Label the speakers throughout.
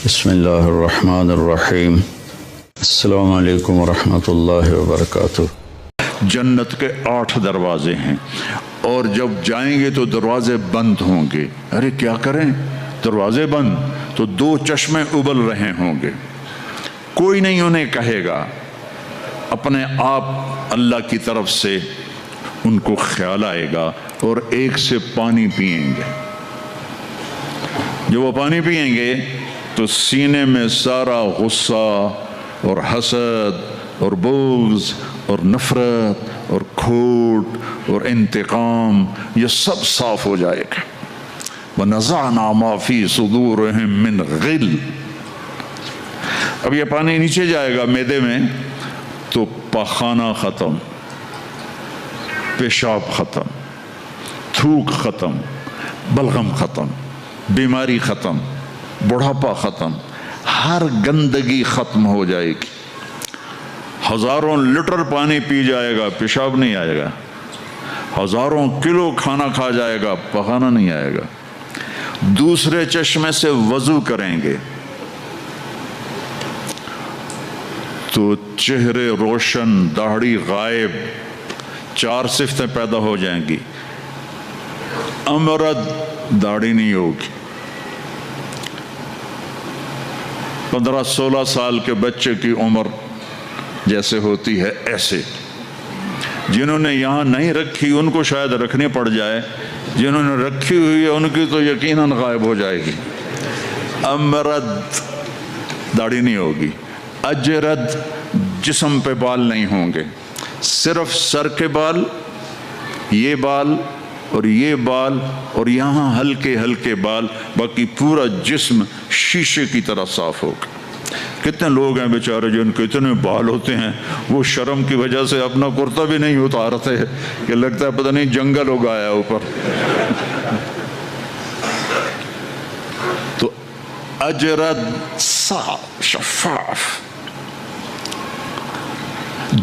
Speaker 1: بسم اللہ الرحمن الرحیم السلام علیکم ورحمۃ اللہ وبرکاتہ۔
Speaker 2: جنت کے 8 دروازے ہیں اور جب جائیں گے تو دروازے بند ہوں گے۔ ارے کیا کریں، دروازے بند تو 2 چشمے ابل رہے ہوں گے، کوئی نہیں انہیں کہے گا، اپنے آپ اللہ کی طرف سے ان کو خیال آئے گا اور ایک سے پانی پئیں گے۔ جب وہ پانی پئیں گے تو سینے میں سارا غصہ اور حسد اور بغض اور نفرت اور کھوٹ اور انتقام یہ سب صاف ہو جائے گا۔ وَنَزَعْنَا مَا فِي صُدُورِهِم مِّن غِلٍّ۔ اب یہ پانی نیچے جائے گا معدے میں تو پاخانہ ختم، پیشاب ختم، تھوک ختم، بلغم ختم، بیماری ختم، بڑھاپا ختم، ہر گندگی ختم ہو جائے گی۔ ہزاروں لیٹر پانی پی جائے گا، پیشاب نہیں آئے گا۔ ہزاروں کلو کھانا کھا جائے گا، پخانا نہیں آئے گا۔ دوسرے چشمے سے وضو کریں گے تو چہرے روشن، داڑھی غائب، 4 صفتیں پیدا ہو جائیں گی۔ امرد، داڑھی نہیں ہوگی۔ 15-16 سال کے بچے کی عمر جیسے ہوتی ہے ایسے۔ جنہوں نے یہاں نہیں رکھی ان کو شاید رکھنی پڑ جائے، جنہوں نے رکھی ہوئی ہے ان کی تو یقیناً غائب ہو جائے گی۔ امرد، داڑھی نہیں ہوگی۔ اجرد، جسم پہ بال نہیں ہوں گے، صرف سر کے بال، یہ بال اور یہ بال اور یہاں ہلکے ہلکے بال، باقی پورا جسم شیشے کی طرح صاف ہوگا۔ کتنے لوگ ہیں بیچارے جن کے اتنے بال ہوتے ہیں وہ شرم کی وجہ سے اپنا کرتا بھی نہیں اتارتے کہ لگتا ہے پتہ نہیں جنگل اگایا اوپر۔ تو اجرد، صاف، شفاف۔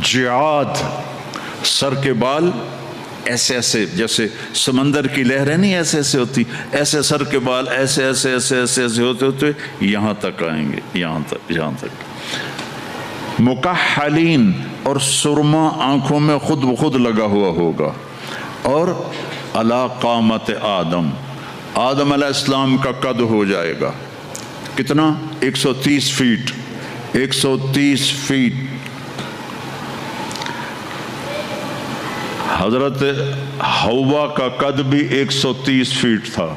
Speaker 2: جعاد، سر کے بال ایسے ایسے جیسے سمندر کی لہریں نہیں ایسے ایسے ہوتی، ایسے سر کے بال ایسے ایسے ایسے ایسے ایسے ہوتے ہوتے یہاں تک آئیں گے، یہاں تک۔ مکحلین، اور سرما آنکھوں میں خود بخود لگا ہوا ہوگا۔ اور علی قامت آدم، آدم علیہ السلام کا قد ہو جائے گا کتنا؟ 130 فیٹ، 130 فیٹ۔ حضرت حوا کا قد بھی 130 فیٹ تھا،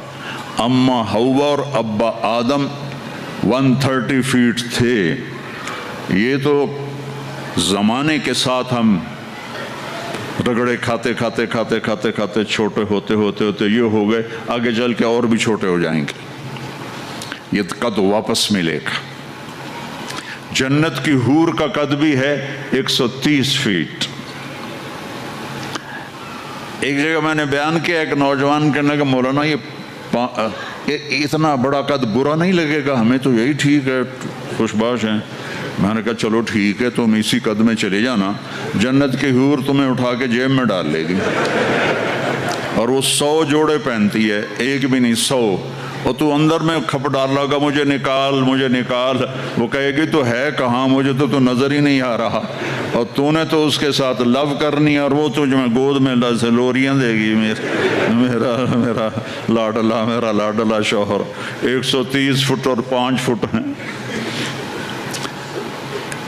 Speaker 2: اما حوا اور ابا آدم 130 فیٹ تھے۔ یہ تو زمانے کے ساتھ ہم رگڑے کھاتے کھاتے کھاتے کھاتے کھاتے چھوٹے ہوتے ہوتے ہوتے یہ ہو گئے، آگے چل کے اور بھی چھوٹے ہو جائیں گے۔ یہ قد واپس ملے گا۔ جنت کی حور کا قد بھی ہے 130 فیٹ۔ ایک جگہ میں نے بیان کیا، ایک نوجوان کہنے کہ مولانا یہ اتنا بڑا قد برا نہیں لگے گا، ہمیں تو یہی ٹھیک ہے، خوش باش ہیں۔ میں نے کہا چلو ٹھیک ہے، تم اسی قد میں چلے جانا، جنت کی حور تمہیں اٹھا کے جیب میں ڈال لے گی، اور وہ 100 جوڑے پہنتی ہے، ایک بھی نہیں، 100۔ اور تو اندر میں کھپ ڈال لگا مجھے نکال مجھے نکال، وہ کہے گی تو ہے کہاں، مجھے تو نظر ہی نہیں آ رہا، اور تو نے تو اس کے ساتھ لو کرنی اور وہ تجھ میں گود میں لوریاں دے گی، میرا لاڈلا شوہر۔ 130 فٹ اور 5 فٹ ہیں۔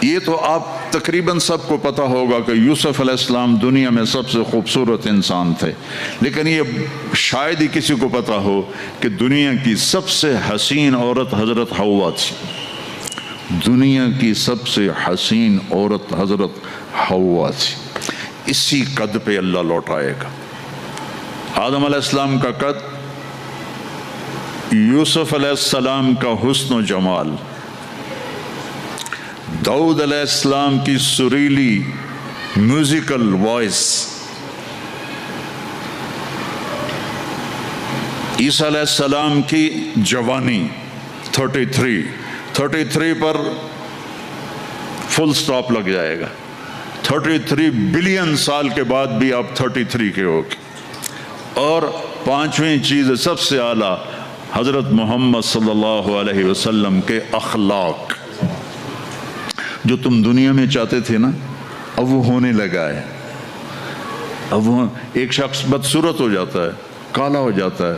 Speaker 2: یہ تو آپ تقریباً سب کو پتہ ہوگا کہ یوسف علیہ السلام دنیا میں سب سے خوبصورت انسان تھے، لیکن یہ شاید ہی کسی کو پتہ ہو کہ دنیا کی سب سے حسین عورت حضرت حوا تھی۔ دنیا کی سب سے حسین عورت حضرت حوا تھی۔ اسی قد پہ اللہ لوٹائے گا۔ آدم علیہ السلام کا قد، یوسف علیہ السلام کا حسن و جمال، داؤد علیہ السلام کی سریلی میوزیکل وائس، عیسیٰ علیہ السلام کی جوانی 33 پر فل سٹاپ لگ جائے گا۔ 33 بلین سال کے بعد بھی آپ 33 کے ہوگے۔ اور 5ویں چیز سب سے اعلیٰ، حضرت محمد صلی اللہ علیہ وسلم کے اخلاق جو تم دنیا میں چاہتے تھے نا، اب وہ ہونے لگا ہے۔ اب وہ ایک شخص بدصورت ہو جاتا ہے، کالا ہو جاتا ہے،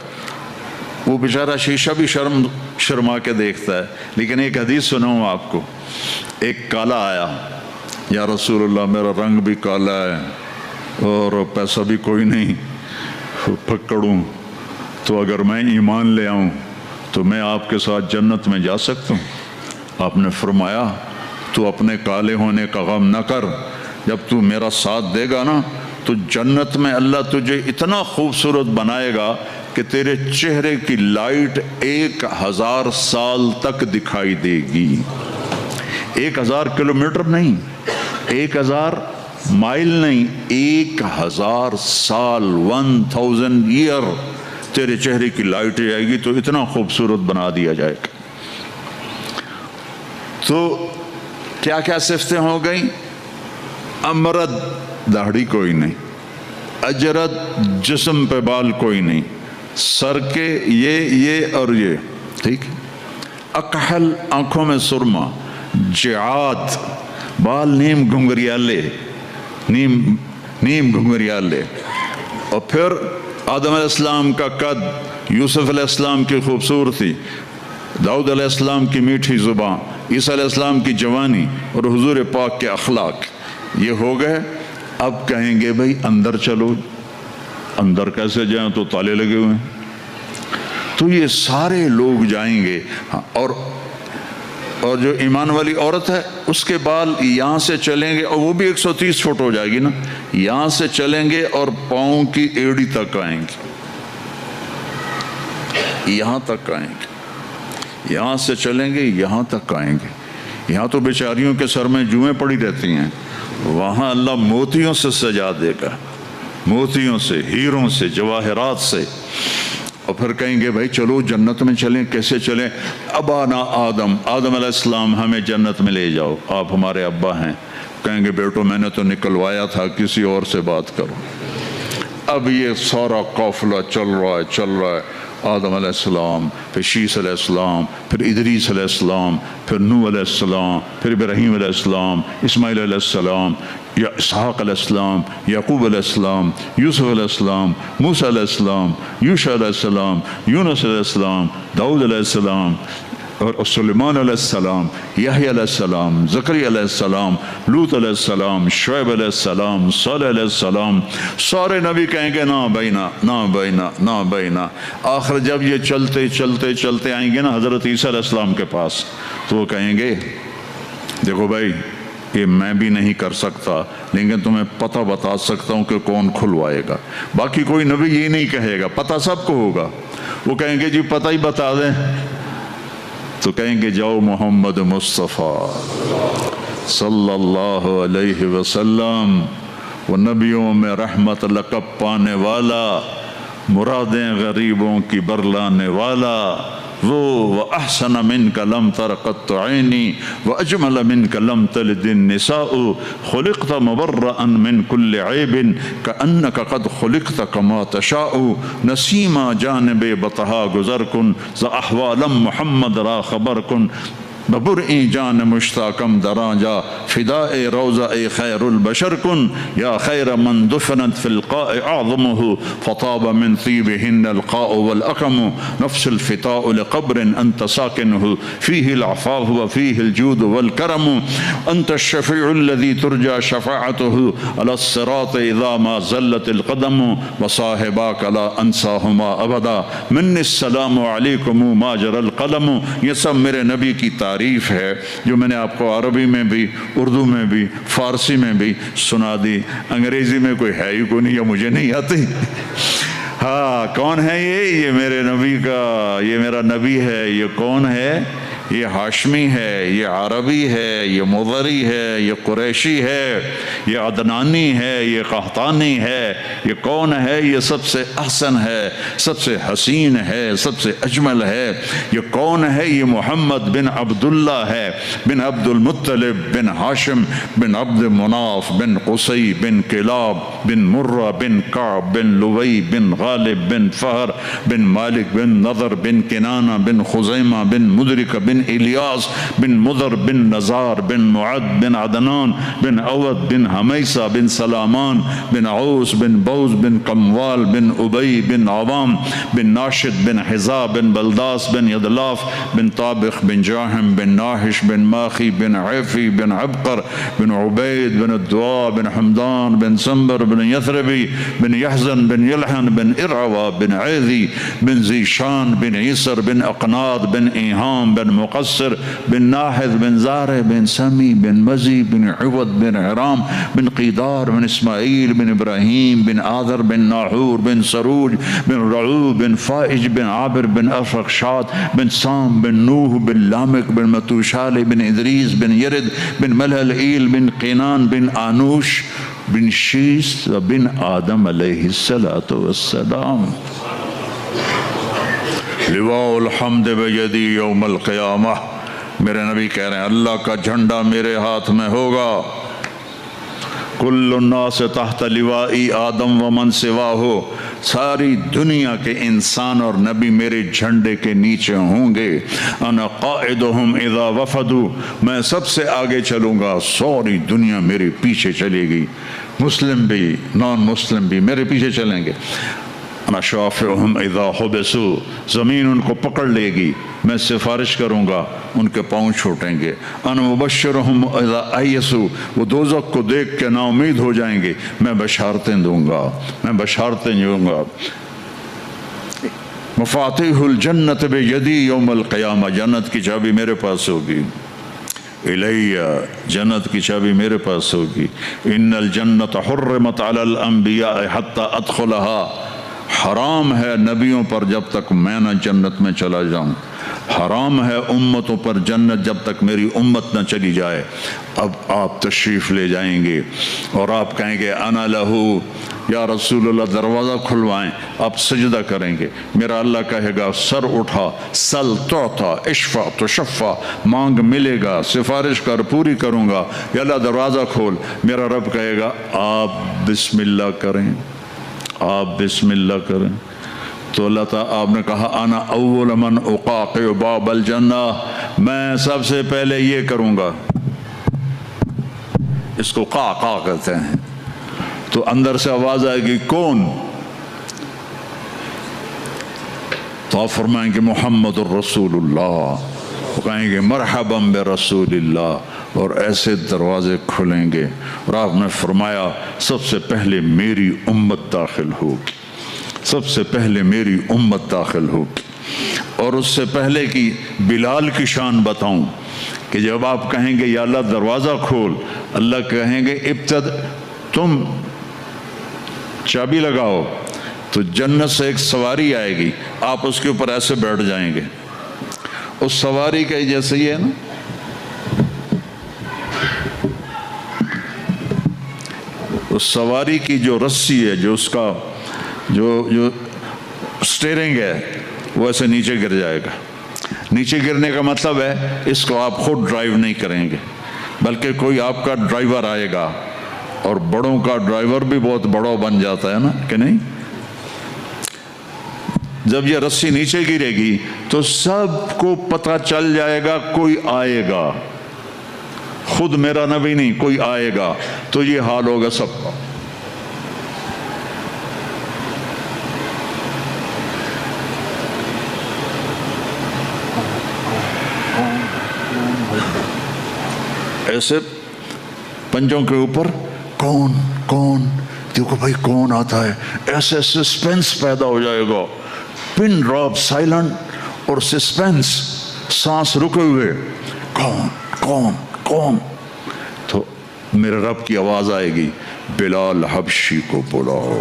Speaker 2: وہ بیچارہ شیشہ بھی شرما کے دیکھتا ہے۔ لیکن ایک حدیث سناؤں آپ کو، ایک کالا آیا، یا رسول اللہ میرا رنگ بھی کالا ہے اور پیسہ بھی کوئی نہیں پکڑوں، تو اگر میں ایمان لے آؤں تو میں آپ کے ساتھ جنت میں جا سکتا ہوں؟ آپ نے فرمایا تو اپنے کالے ہونے کا غم نہ کر، جب تو میرا ساتھ دے گا نا تو جنت میں اللہ تجھے اتنا خوبصورت بنائے گا کہ تیرے چہرے کی لائٹ 1000 سال تک دکھائی دے گی۔ 1000 کلومیٹر نہیں، 1000 مائل نہیں، 1000 سال، 1000 ایئر تیرے چہرے کی لائٹ جائے گی، تو اتنا خوبصورت بنا دیا جائے گا۔ تو کیا کیا صفتیں ہو گئیں؟ امرد، داڑھی کوئی نہیں، اجرد، جسم پہ بال کوئی نہیں، سر کے یہ اور یہ، ٹھیک۔ اکحل، آنکھوں میں سرما، جعاد، بال نیم گھنگریالے، نیم گھنگریالے، اور پھر آدم علیہ السلام کا قد، یوسف علیہ السلام کی خوبصورتی، داؤد علیہ السلام کی میٹھی زبان، عیسیٰ علیہ السلام کی جوانی اور حضور پاک کے اخلاق، یہ ہو گئے۔ اب کہیں گے بھائی اندر چلو، اندر کیسے جائیں؟ تو تالے لگے ہوئے ہیں۔ تو یہ سارے لوگ جائیں گے، اور جو ایمان والی عورت ہے اس کے بال یہاں سے چلیں گے، اور وہ بھی 130 فٹ ہو جائے گی نا، یہاں سے چلیں گے اور پاؤں کی ایڑی تک آئیں گے، یہاں تک آئیں گے، یہاں سے چلیں گے یہاں تک آئیں گے۔ یہاں تو بیچاریوں کے سر میں جوئیں پڑی رہتی ہیں، وہاں اللہ موتیوں سے سجا دے گا، موتیوں سے، ہیروں سے، جواہرات سے۔ اور پھر کہیں گے بھائی چلو جنت میں چلیں، کیسے چلیں؟ ابانا آدم علیہ السلام ہمیں جنت میں لے جاؤ، آپ ہمارے ابا ہیں۔ کہیں گے بیٹو میں نے تو نکلوایا تھا، کسی اور سے بات کرو۔ اب یہ سارا قافلہ چل رہا ہے، آدم علیہ السلام، پھر شیس علیہ السلام، پھر ادریس علیہ السلام، پھر نوح علیہ السلام، پھر ابراہیم علیہ السلام، اسماعیل علیہ السلام، یا اسحاق علیہ السلام، یعقوب علیہ السلام، یوسف علیہ السلام، موسیٰ علیہ السلام، یوشع علیہ السلام، یونس علیہ السلام، داؤد علیہ السلام، اور سلیمان علیہ السلام، یحییٰ علیہ السلام، زکریا علیہ السلام، لوط علیہ السلام، شعیب علیہ السلام، صالح علیہ السلام۔ سارے نبی کہیں گے نا بینا، نا بینا، نا بینا۔ آخر جب یہ چلتے آئیں گے نا حضرت عیسیٰ علیہ السلام کے پاس، تو وہ کہیں گے دیکھو بھائی یہ میں بھی نہیں کر سکتا، لیکن تمہیں پتہ بتا سکتا ہوں کہ کون کھلوائے گا۔ باقی کوئی نبی یہ نہیں کہے گا، پتہ سب کو ہوگا۔ وہ کہیں گے جی پتہ ہی بتا دیں، تو کہیں گے جاؤ محمد مصطفیٰ صلی اللہ علیہ وسلم، وہ نبیوں میں رحمت لقب پانے والا، مرادیں غریبوں کی برلانے والا، وَأَحْسَنَ مِنْكَ لَمْ تَرَ قَطُّ عَيْنِي وَأَجْمَلَ مِنْكَ لَمْ تَلِدِ النِّسَاءُ خُلِقْتَ مُبَرَّأً مِنْ كُلِّ عَيْبٍ كَأَنَّكَ قَدْ خُلِقْتَ كَمَا تَشَاءُ نَسِيمًا جانب بطہا گزر کن ز احوالم محمد را خبر کن ببرئی جان مشتاقم دراجا فداء روضہ خیر البشر کن یا خیر من دفنت فی القاء اعظمہ فطاب من طیبہن القاء والاقم نفس الفتاء لقبر انت ساکنہ فیہ العفاف وفیہ الجود والکرم انت الشفیع الذي ترجى شفاعته على الصراط اذا ما زلت القدم وصاحباک لا انساہما ابدا من السلام علیکم ما جر القلم۔ یہ سب میرے نبی کی تعریف ہے جو میں نے آپ کو عربی میں بھی، اردو میں بھی، فارسی میں بھی سنا دی۔ انگریزی میں کوئی ہے ہی کو نہیں، یا مجھے نہیں آتی۔ ہاں کون ہے یہ میرے نبی کا، یہ میرا نبی ہے۔ یہ کون ہے؟ یہ ہاشمی ہے، یہ عربی ہے، یہ مضری ہے، یہ قریشی ہے، یہ عدنانی ہے، یہ قحطانی ہے، یہ کون ہے؟ یہ سب سے احسن ہے، سب سے حسین ہے، سب سے اجمل ہے۔ یہ کون ہے؟ یہ محمد بن عبداللہ ہے، بن عبد المطلب بن ہاشم بن عبد مناف بن قصی بن کلاب بن مرہ بن کعب بن لوی بن غالب بن فہر بن مالک بن نضر بن کنانہ بن خزیمہ بن مدرک بن الیاس بن مضر بن نزار بن معد بن عدنان بن عود بن حمیسہ بن سلامان بن عوس بن بوز بن قموال بن ابی بن عوام بن ناشد بن حزا بن بلداس بن یدلاف بن طابخ بن جاہم بن ناحش بن ماخی بن عیفی بن عبقر بن عبید بن الدعاء بن حمدان بن سنبر بن یثربی بن یحزن بن یلحن بن ارعوہ بن عیذی بن زیشان بن عیسر بن اقناد بن ایہام بن مقصر بن ناحذ بن زارع بن سمی بن مزی بن عوض بن عرام بن قیدار بن اسماعیل بن ابراہیم بن آذر بن ناحور بن سروج بن رعوب بن فائج بن عابر بن افرخشاد بن سام بن نوح بن لامک بن متوشال بن ادریس بن یرد بن ملحل بن قینان بن آنوش بن شیس بن آدم علیہ السلام۔ لواء الحمد بیدی یوم القیامہ، میرے نبی کہہ رہے ہیں اللہ کا جھنڈا میرے ہاتھ میں ہوگا۔ کل الناس تحت لوائی آدم ومن سواہ، ساری دنیا کے انسان اور نبی میرے جھنڈے کے نیچے ہوں گے۔ انا قائدہم اذا وفدوا، میں سب سے آگے چلوں گا، ساری دنیا میرے پیچھے چلے گی، مسلم بھی نان مسلم بھی میرے پیچھے چلیں گے۔ انا شافعہم اذا حبسوا، زمین ان کو پکڑ لے گی، میں سفارش کروں گا، ان کے پاؤں چھوٹیں گے۔ انا مبشرہم اذا ایسوا، وہ دوزخ کو دیکھ کے نا امید ہو جائیں گے، میں بشارتیں دوں گا، میں بشارتیں دوں گا۔ مفاتیح الجنت بیدی یوم القیامہ، جنت کی چابی میرے پاس ہوگی۔ الیہ، جنت کی چابی میرے پاس ہوگی۔ ان الجنت حرمت علی الانبیاء حتی ادخلہا، حرام ہے نبیوں پر جب تک میں نہ جنت میں چلا جاؤں، حرام ہے امتوں پر جنت جب تک میری امت نہ چلی جائے۔ اب آپ تشریف لے جائیں گے اور آپ کہیں گے انا لہو، یا رسول اللہ دروازہ کھلوائیں، آپ سجدہ کریں گے، میرا اللہ کہے گا سر اٹھا، سل تعطا، اشفع تشفع، مانگ ملے گا، سفارش کر پوری کروں گا، یا اللہ دروازہ کھول، میرا رب کہے گا آپ بسم اللہ کریں، آپ بسم اللہ کریں، تو اللہ تعالیٰ آپ نے کہا انا اول من اقاقع باب الجنہ، میں سب سے پہلے یہ کروں گا، اس کو قاقع کہتے ہیں، تو اندر سے آواز آئے گی کون؟ تو آپ فرمائیں گے محمد الرسول اللہ، وہ کہیں گے مرحبا برسول اللہ، اور ایسے دروازے کھلیں گے، اور آپ نے فرمایا سب سے پہلے میری امت داخل ہوگی، سب سے پہلے میری امت داخل ہوگی۔ اور اس سے پہلے کی بلال کی شان بتاؤں کہ جب آپ کہیں گے یا اللہ دروازہ کھول، اللہ کہیں گے تم چابی لگاؤ، تو جنت سے ایک سواری آئے گی، آپ اس کے اوپر ایسے بیٹھ جائیں گے، اس سواری کا جیسے یہ ہے نا، اس سواری کی جو رسی ہے، جو اس کا جو سٹیرنگ ہے، وہ ایسے نیچے گر جائے گا۔ نیچے گرنے کا مطلب ہے اس کو آپ خود ڈرائیو نہیں کریں گے، بلکہ کوئی آپ کا ڈرائیور آئے گا، اور بڑوں کا ڈرائیور بھی بہت بڑا بن جاتا ہے نا کہ نہیں؟ جب یہ رسی نیچے گرے گی تو سب کو پتہ چل جائے گا کوئی آئے گا، خود میرا نبی نہیں، کوئی آئے گا، تو یہ حال ہوگا سب کا۔ ایسے پنجوں کے اوپر کون کون، دیکھو بھائی کون آتا ہے، ایسے سسپینس پیدا ہو جائے گا، پن ڈراپ سائلنٹ اور سسپینس، سانس رکے ہوئے، کون کون کون، تو میرے رب کی آواز آئے گی بلال حبشی کو بلاؤ۔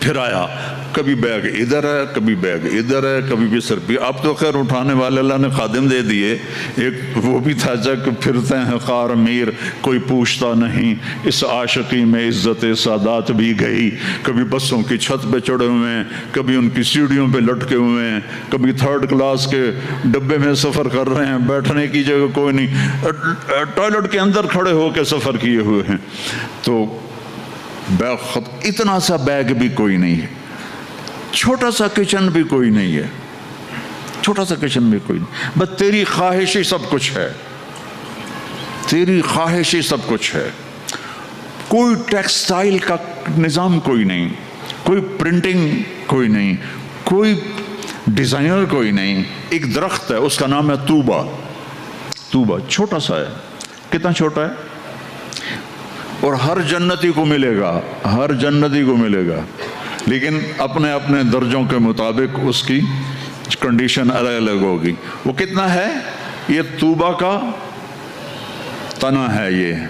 Speaker 2: پھر آیا، کبھی بیگ ادھر ہے، کبھی بیگ ادھر ہے، کبھی بسر بھی. اب تو خیر اٹھانے والے اللہ نے خادم دے دیے. ایک وہ بھی تھا جب پھرتے ہیں خار میر کوئی پوچھتا نہیں، اس عاشقی میں عزت سادات بھی گئی. کبھی بسوں کی چھت پہ چڑھے ہوئے ہیں، کبھی ان کی سیڑھیوں پہ لٹکے ہوئے ہیں، کبھی تھرڈ کلاس کے ڈبے میں سفر کر رہے ہیں، بیٹھنے کی جگہ کوئی نہیں، ٹوائلٹ کے اندر کھڑے ہو کے سفر کیے ہوئے ہیں. تو بیگ اتنا سا بیگ بھی کوئی نہیں ہے، چھوٹا سا کچن بھی کوئی نہیں ہے، چھوٹا سا کچن بھی کوئی نہیں. بس تیری خواہش ہی سب کچھ ہے، تیری خواہش ہی سب کچھ ہے. کوئی ٹیکسٹائل کا نظام کوئی نہیں، کوئی پرنٹنگ کوئی نہیں، کوئی ڈیزائنر کوئی نہیں. ایک درخت ہے، اس کا نام ہے طوبہ. طوبہ چھوٹا سا ہے. کتنا چھوٹا ہے؟ اور ہر جنتی کو ملے گا، ہر جنتی کو ملے گا، لیکن اپنے اپنے درجوں کے مطابق اس کی کنڈیشن الگ الگ ہوگی. وہ کتنا ہے؟ یہ طوبہ کا تنا ہے یہ،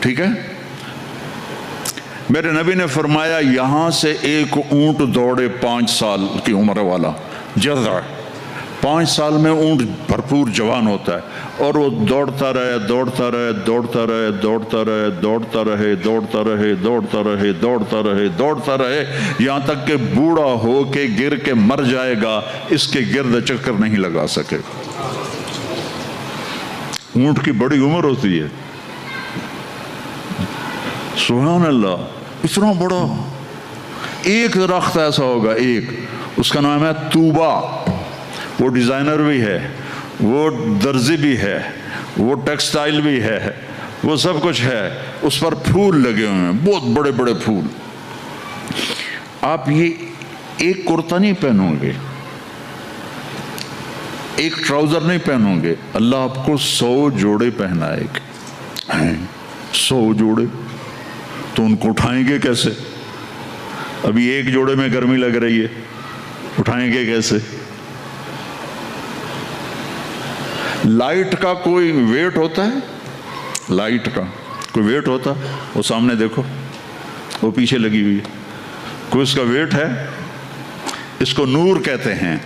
Speaker 2: ٹھیک ہے. میرے نبی نے فرمایا یہاں سے ایک اونٹ دوڑے 5 سال کی عمر والا جذع، 5 سال میں اونٹ بھرپور جوان ہوتا ہے، اور وہ دوڑتا رہے دوڑتا رہے دوڑتا رہے دوڑتا رہے دوڑتا رہے دوڑتا رہے دوڑتا رہے دوڑتا رہے دوڑتا رہے یہاں تک کہ بوڑھا ہو کے گر کے مر جائے گا، اس کے گرد چکر نہیں لگا سکے گا. اونٹ کی بڑی عمر ہوتی ہے، سبحان اللہ. اتنا بڑا ایک درخت ایسا ہوگا، ایک، اس کا نام ہے طوبہ. وہ ڈیزائنر بھی ہے، وہ درزی بھی ہے، وہ ٹیکسٹائل بھی ہے، وہ سب کچھ ہے. اس پر پھول لگے ہوئے ہیں، بہت بڑے بڑے پھول. آپ یہ ایک کرتا نہیں پہنو گے، ایک ٹراؤزر نہیں پہنو گے، اللہ آپ کو 100 جوڑے پہنائے گا. 100 جوڑے تو ان کو اٹھائیں گے کیسے؟ ابھی ایک جوڑے میں گرمی لگ رہی ہے، اٹھائیں گے کیسے؟ لائٹ کا کوئی ویٹ ہوتا ہے؟ لائٹ کا کوئی ویٹ ہوتا؟ وہ سامنے دیکھو، وہ پیچھے لگی ہوئی ہے، کوئی اس کا ویٹ ہے؟ اس کو نور کہتے ہیں.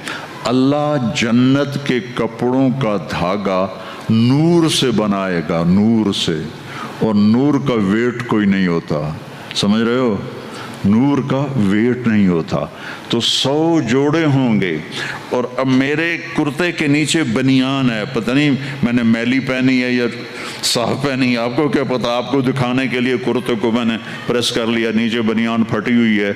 Speaker 2: اللہ جنت کے کپڑوں کا دھاگا نور سے بنائے گا، نور سے، اور نور کا ویٹ کوئی نہیں ہوتا. سمجھ رہے ہو؟ نور کا ویٹ نہیں ہوتا. تو 100 جوڑے ہوں گے. اور اب میرے کرتے کے نیچے بنیان ہے، پتہ نہیں میں نے میلی پہنی ہے یا صاف پہنی ہے، آپ کو کیا پتا. آپ کو دکھانے کے لیے کرتے کو میں نے پریس کر لیا، نیچے بنیان پھٹی ہوئی ہے.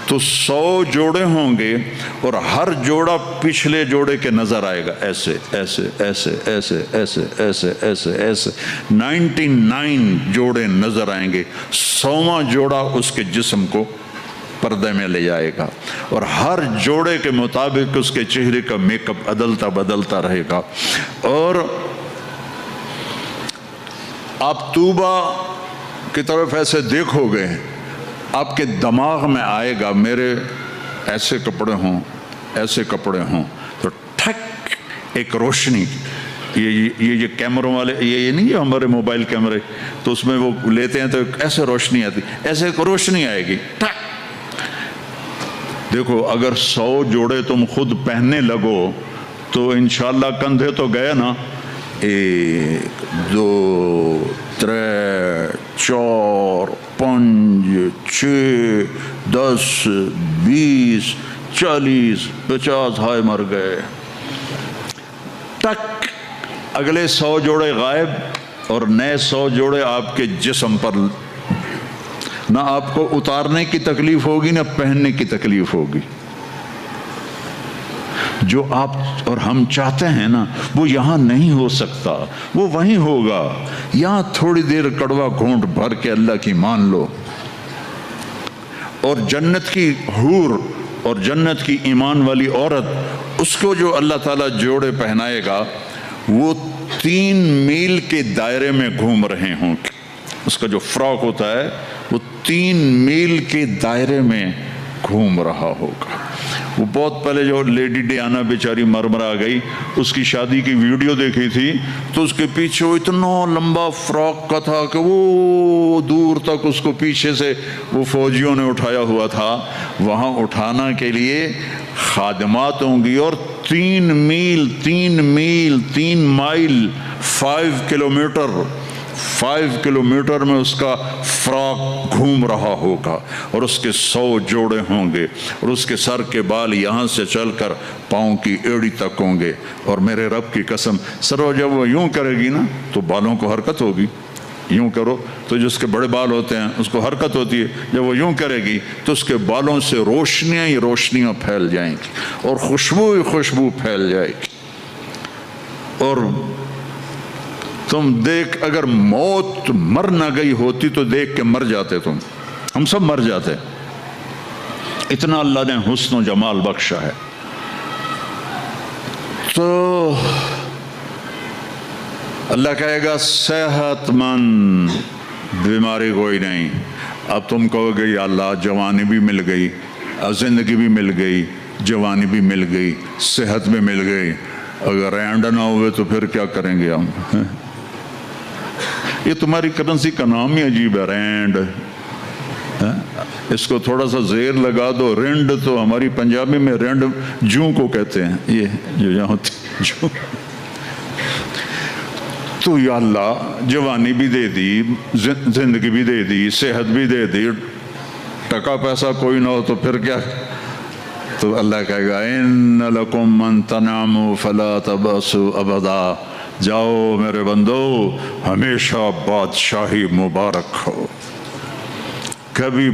Speaker 2: تو 100 جوڑے ہوں گے، اور ہر جوڑا پچھلے جوڑے کے نظر آئے گا، ایسے ایسے ایسے ایسے ایسے ایسے ایسے ایسے 99 جوڑے نظر آئیں گے. 100واں جوڑا اس کے جسم کو پردے میں لے جائے گا، اور ہر جوڑے کے مطابق اس کے چہرے کا میک اپ بدلتا بدلتا رہے گا. اور آپ طوبہ کی طرف ایسے دیکھو گے، آپ کے دماغ میں آئے گا میرے ایسے کپڑے ہوں، ایسے کپڑے ہوں. تو ٹھک ایک روشنی، یہ کیمروں والے، یہ نہیں ہے ہمارے موبائل کیمرے، تو اس میں وہ لیتے ہیں تو ایسے روشنی آتی، ایسے ایک روشنی آئے گی. ٹھک دیکھو، اگر 100 جوڑے تم خود پہننے لگو تو انشاءاللہ کندھے تو گئے نا. 1 2 3 4 5 6 10 20 40 50 ہائے مر گئے. ٹک اگلے 100 جوڑے غائب، اور نئے 100 جوڑے آپ کے جسم پر. نہ آپ کو اتارنے کی تکلیف ہوگی، نہ پہننے کی تکلیف ہوگی. جو آپ اور ہم چاہتے ہیں نا، وہ یہاں نہیں ہو سکتا، وہ وہیں ہوگا. یہاں تھوڑی دیر کڑوا گھونٹ بھر کے اللہ کی مان لو، اور جنت کی حور اور جنت کی ایمان والی عورت، اس کو جو اللہ تعالیٰ جوڑے پہنائے گا، وہ 3 میل کے دائرے میں گھوم رہے ہوں گے. اس کا جو فراق ہوتا ہے وہ 3 میل کے دائرے میں گھوم رہا ہوگا. وہ بہت پہلے جو لیڈی ڈیانا بیچاری مرمرا گئی، اس کی شادی کی ویڈیو دیکھی تھی تو اس کے پیچھے وہ اتنا لمبا فراک کا تھا کہ وہ دور تک اس کو پیچھے سے وہ فوجیوں نے اٹھایا ہوا تھا. وہاں اٹھانا کے لیے خادمات ہوں گی، اور 3 مائل 5 کلومیٹر میں اس کا فراق گھوم رہا ہوگا، اور اس کے 100 جوڑے ہوں گے، اور اس کے سر کے بال یہاں سے چل کر پاؤں کی ایڑی تک ہوں گے. اور میرے رب کی قسم سرو جب وہ یوں کرے گی نا تو بالوں کو حرکت ہوگی. یوں کرو تو جس کے بڑے بال ہوتے ہیں اس کو حرکت ہوتی ہے. جب وہ یوں کرے گی تو اس کے بالوں سے روشنیاں ہی روشنیاں پھیل جائیں گی، اور خوشبو ہی خوشبو پھیل جائے گی. اور تم دیکھ، اگر موت مر نہ گئی ہوتی تو دیکھ کے مر جاتے تم. ہم سب مر جاتے. اتنا اللہ نے حسن و جمال بخشا ہے. تو اللہ کہے گا صحت مند، بیماری کوئی نہیں. اب تم کہو گے یا اللہ جوانی بھی مل گئی، زندگی بھی مل گئی، جوانی بھی مل گئی، صحت بھی مل گئی، اگر اینڈ نہ ہوئے تو پھر کیا کریں گے ہم؟ یہ تمہاری کرنسی کا نام ہی عجیب ہے، رینڈ. اس کو تھوڑا سا زیر لگا دو، رینڈ. تو ہماری پنجابی میں رینڈ جوں کو کہتے ہیں، یہ جو یہاں ہوتی جو. تو یا اللہ جوانی بھی دے دی، زندگی بھی دے دی، صحت بھی دے دی، ٹکا پیسہ کوئی نہ ہو تو پھر کیا؟ تو اللہ کہے گا ان لکم من تنعموا فلا تبأسوا ابدا. جاؤ میرے بندو، ہمیشہ بادشاہی مبارک ہو. کبھی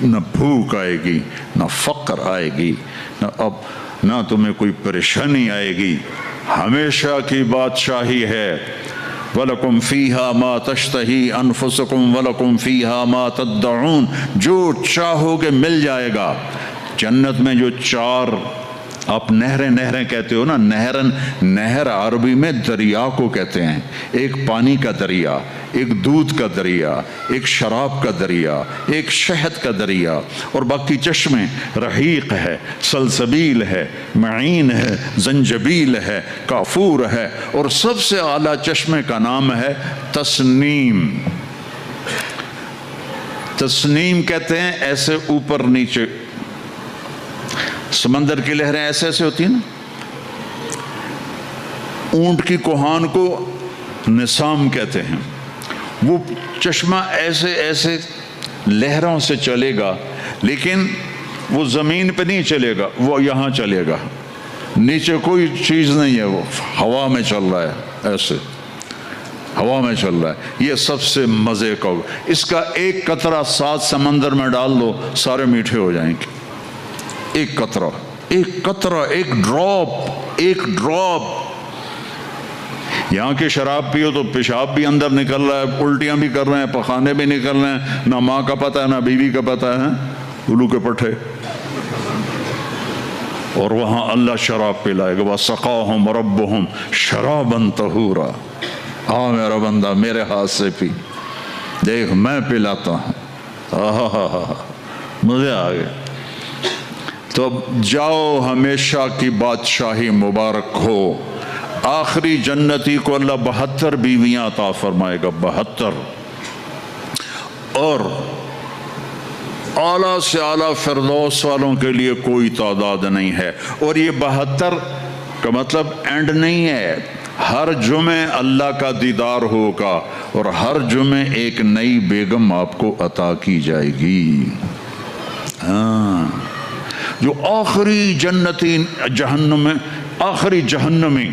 Speaker 2: نہ بھوک آئے گی، نہ فقر آئے گی، نہ تمہیں کوئی پریشانی آئے گی. ہمیشہ کی بادشاہی ہے. وَلَكُمْ فِيهَا مَا تَشْتَهِي أَنفُسُكُمْ وَلَكُمْ فِيهَا مَا تَدَّعُونَ. جو چاہو گے مل جائے گا. جنت میں جو 4 آپ نہریں کہتے ہو نا، نہر عربی میں دریا کو کہتے ہیں. ایک پانی کا دریا، ایک دودھ کا دریا، ایک شراب کا دریا، ایک شہد کا دریا، اور باقی چشمے رحیق ہے، سلسبیل ہے، معین ہے، زنجبیل ہے، کافور ہے، اور سب سے اعلیٰ چشمے کا نام ہے تسنیم. تسنیم کہتے ہیں ایسے اوپر نیچے. سمندر کی لہریں ایسے ایسے ہوتی ہیں نا. اونٹ کی کوہان کو نسام کہتے ہیں. وہ چشمہ ایسے ایسے لہروں سے چلے گا، لیکن وہ زمین پہ نہیں چلے گا، وہ یہاں چلے گا. نیچے کوئی چیز نہیں ہے، وہ ہوا میں چل رہا ہے، ایسے ہوا میں چل رہا ہے. یہ سب سے مزے کا ہوگا. اس کا ایک قطرہ 7 سمندر میں ڈال دو، سارے میٹھے ہو جائیں گے. ایک قطرہ، ایک ڈراپ. یہاں کی شراب پیو تو پیشاب بھی اندر نکل رہا ہے، الٹیاں بھی کر رہے ہیں، پخانے بھی نکل رہے ہیں. نہ ماں کا پتہ ہے نہ بیوی کا پتہ ہے، الو کے پٹھے. اور وہاں اللہ شراب پلائے گا. وَسَقَاهُمْ رَبُّهُمْ شَرَابًا طَهُورًا. میرا بندہ میرے ہاتھ سے پی، دیکھ میں پلاتا ہوں. مزے آ گئے. تو جاؤ، ہمیشہ کی بادشاہی مبارک ہو. آخری جنتی کو اللہ 72 بیویاں عطا فرمائے گا، 72. اور اعلیٰ سے اعلیٰ فردوس والوں کے لیے کوئی تعداد نہیں ہے. اور یہ 72 کا مطلب اینڈ نہیں ہے. ہر جمعے اللہ کا دیدار ہوگا، اور ہر جمعے ایک نئی بیگم آپ کو عطا کی جائے گی. جو آخری جنتی جہنم میں، آخری جہنمی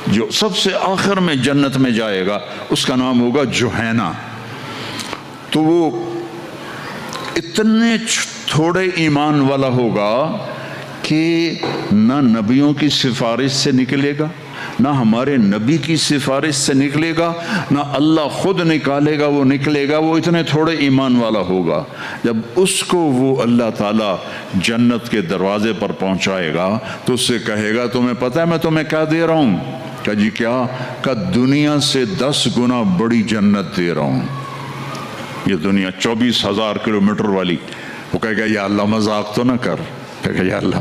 Speaker 2: جو سب سے آخر میں جنت میں جائے گا، اس کا نام ہوگا جوہینہ. تو وہ اتنے تھوڑے ایمان والا ہوگا کہ نہ نبیوں کی سفارش سے نکلے گا، نہ ہمارے نبی کی سفارش سے نکلے گا، نہ اللہ خود نکالے گا، وہ نکلے گا. وہ اتنے تھوڑے ایمان والا ہوگا. جب اس کو وہ اللہ تعالیٰ جنت کے دروازے پر پہنچائے گا تو اس سے کہے گا تمہیں پتہ ہے میں تمہیں کیا دے رہا ہوں؟ کہ جی کیا؟ کہ دنیا سے 10 گنا بڑی جنت دے رہا ہوں. یہ دنیا 24,000 کلومیٹر والی. وہ کہے گا یا اللہ مذاق تو نہ کر. کہے گا یا اللہ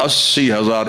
Speaker 2: 80,000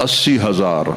Speaker 2: 80,000।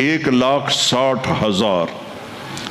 Speaker 2: 1,60,000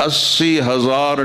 Speaker 2: 80,000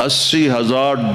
Speaker 2: 80,000